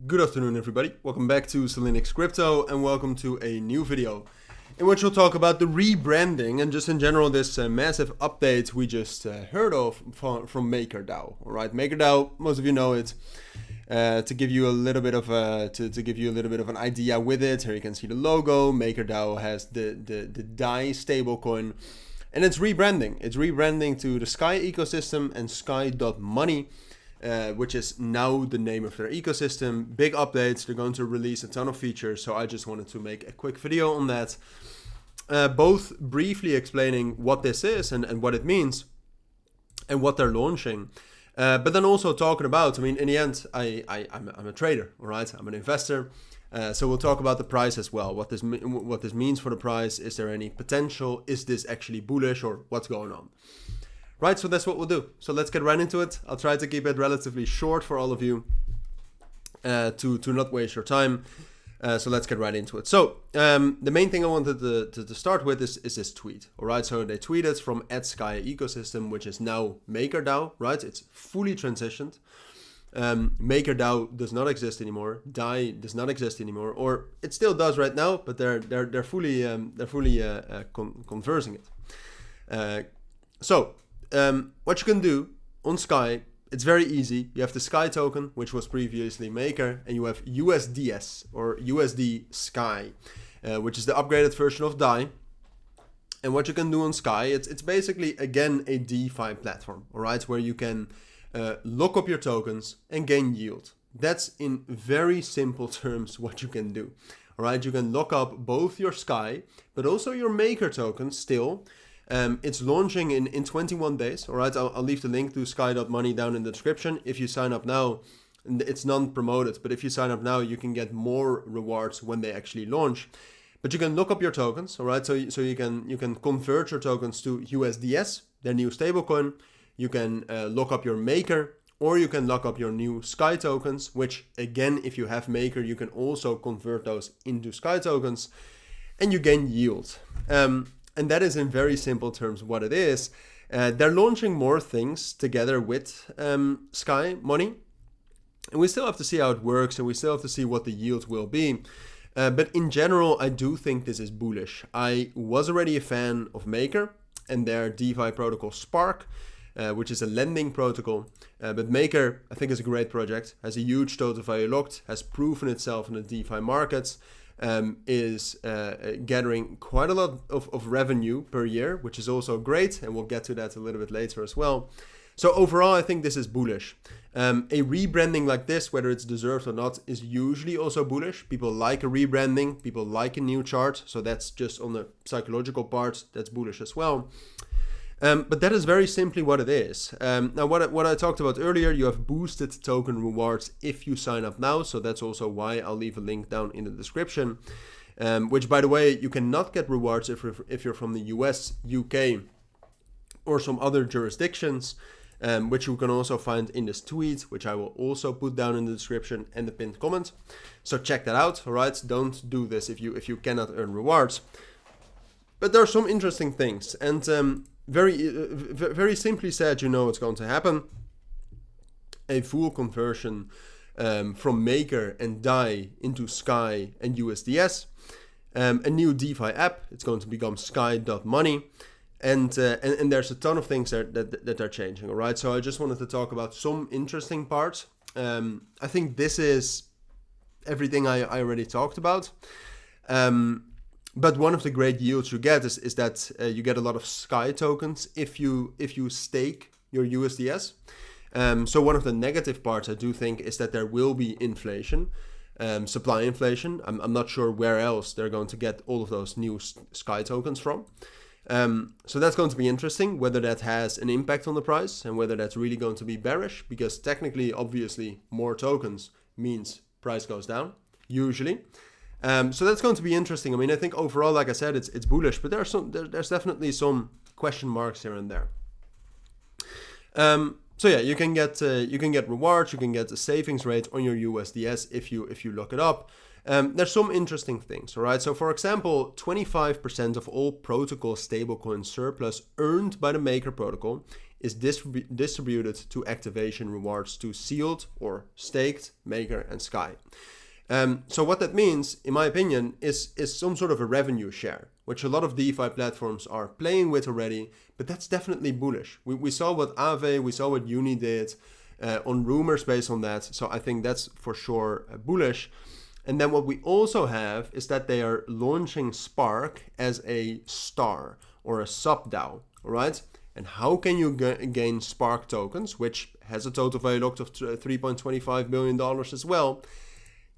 Good afternoon everybody, welcome back to Cilinix Crypto and welcome to a new video in which we'll talk about the rebranding and just in general this massive update we just heard of from MakerDAO. Alright, MakerDAO, most of you know it. To give you a little bit of an idea with it, here you can see the logo. MakerDAO has the DAI stablecoin and it's rebranding. It's rebranding to the Sky ecosystem and SKY.MONEY. Which is now the name of their ecosystem. Big updates, they're going to release a ton of features, so I just wanted to make a quick video on that. Both briefly explaining what this is and what it means and what they're launching. But then also talking about, I mean, in the end, I'm a trader, all right? I'm an investor. So we'll talk about the price as well, what this means for the price. Is there any potential? Is this actually bullish or what's going on? Right, so that's what we'll do. So let's get right into it. I'll try to keep it relatively short for all of you to not waste your time. So let's get right into it. So the main thing I wanted to start with is this tweet. All right, so they tweeted from @SKY.ecosystem, which is now MakerDAO, right? It's fully transitioned. MakerDAO does not exist anymore. DAI does not exist anymore, or it still does right now, but they're fully conversing it. What you can do on Sky, it's very easy. You have the Sky token, which was previously Maker, and you have USDS or USD Sky, which is the upgraded version of DAI. And what you can do on Sky, it's basically again a DeFi platform, all right, where you can lock up your tokens and gain yield. That's in very simple terms what you can do. All right, you can lock up both your Sky, but also your Maker tokens still. It's launching in 21 days. All right, I'll leave the link to SKY.MONEY down in the description. If you sign up now, it's non-promoted, but if you sign up now, you can get more rewards when they actually launch. But you can lock up your tokens, all right? So you can convert your tokens to USDS, their new stablecoin. You can lock up your Maker, or you can lock up your new Sky tokens, which again, if you have Maker, you can also convert those into Sky tokens, and you gain yield. And that is in very simple terms what it is. They're launching more things together with SKY.MONEY. And we still have to see how it works and we still have to see what the yield will be. But in general, I do think this is bullish. I was already a fan of Maker and their DeFi protocol Spark, which is a lending protocol. But Maker, I think, is a great project, has a huge total value locked, has proven itself in the DeFi markets. Is gathering quite a lot of revenue per year, which is also great, and we'll get to that a little bit later as well. So overall, I think this is bullish. A rebranding like this, whether it's deserved or not, is usually also bullish. People like a rebranding, people like a new chart, so that's just on the psychological part, that's bullish as well. But that is very simply what it is. Now, what I talked about earlier, you have boosted token rewards if you sign up now. So that's also why I'll leave a link down in the description. Which, by the way, you cannot get rewards if you're from the US, UK, or some other jurisdictions, which you can also find in this tweet, which I will also put down in the description and the pinned comment. So check that out. All right, don't do this if you cannot earn rewards. But there are some interesting things, and very simply said, you know what's going to happen. A full conversion from Maker and DAI into Sky and USDS. A new DeFi app. It's going to become SKY.MONEY. And there's a ton of things that are changing, all right? So I just wanted to talk about some interesting parts. I think this is everything I already talked about. But one of the great yields you get is that you get a lot of Sky tokens if you stake your USDS. So one of the negative parts, I do think, is that there will be inflation, supply inflation. I'm not sure where else they're going to get all of those new Sky tokens from. So that's going to be interesting, whether that has an impact on the price and whether that's really going to be bearish, because technically, obviously, more tokens means price goes down, usually. So that's going to be interesting. I mean, I think overall, like I said, it's bullish, but there's definitely some question marks here and there. So yeah, you can get rewards, you can get a savings rate on your USDS if you look it up. There's some interesting things, all right? So for example, 25% of all protocol stablecoin surplus earned by the Maker protocol is distributed to activation rewards to sealed or staked Maker and Sky. So what that means, in my opinion, is some sort of a revenue share, which a lot of DeFi platforms are playing with already, but that's definitely bullish. We saw what Aave, we saw what Uni did on rumors based on that, so I think that's for sure bullish. And then what we also have is that they are launching Spark as a star or a sub-DAO, all right? And how can you gain Spark tokens, which has a total value locked of $3.25 billion as well?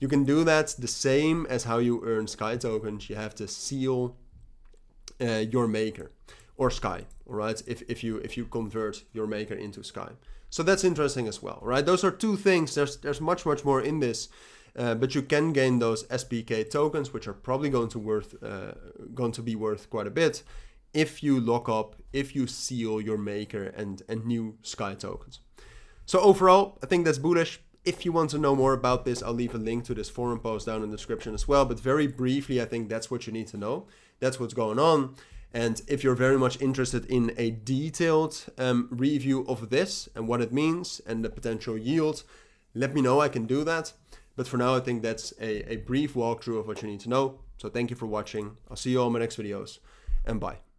You can do that the same as how you earn Sky tokens. You have to seal your Maker or Sky, all right? If you convert your Maker into Sky. So that's interesting as well, right? Those are two things. There's much more in this, but you can gain those SPK tokens, which are probably going to be worth quite a bit if you lock up, if you seal your Maker and new Sky tokens. So overall, I think that's bullish. If you want to know more about this, I'll leave a link to this forum post down in the description as well. But very briefly, I think that's what you need to know. That's what's going on. And if you're very much interested in a detailed review of this and what it means and the potential yield, let me know, I can do that. But for now, I think that's a brief walkthrough of what you need to know. So thank you for watching. I'll see you all in my next videos, and bye.